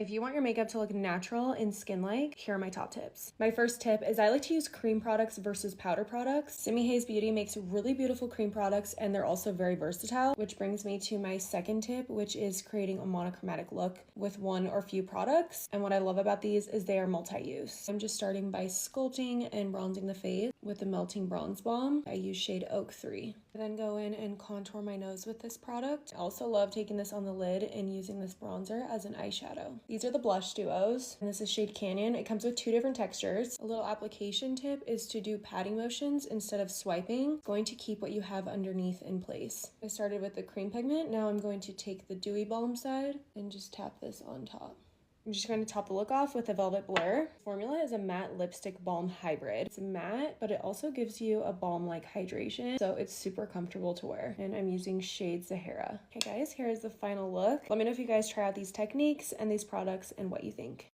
If you want your makeup to look natural and skin-like, here are my top tips. My first tip is I like to use cream products versus powder products. Simi Hayes Beauty makes really beautiful cream products and they're also very versatile, which brings me to my second tip, which is creating a monochromatic look with one or few products. And what I love about these is they are multi-use. I'm just starting by sculpting and bronzing the face with the Melting Bronze Balm. I use shade Oak 3. I then go in and contour my nose with this product. I also love taking this on the lid and using this bronzer as an eyeshadow. These are the blush duos, and this is shade Canyon. It comes with 2 different textures. A little application tip is to do patting motions instead of swiping. It's going to keep what you have underneath in place. I started with the cream pigment. Now I'm going to take the dewy balm side and just tap this on top. I'm just going to top the look off with a Velvet Blur. Formula is a matte lipstick balm hybrid. It's matte, but it also gives you a balm-like hydration, so it's super comfortable to wear. And I'm using shade Sahara. Okay guys, here is the final look. Let me know if you guys try out these techniques and these products and what you think.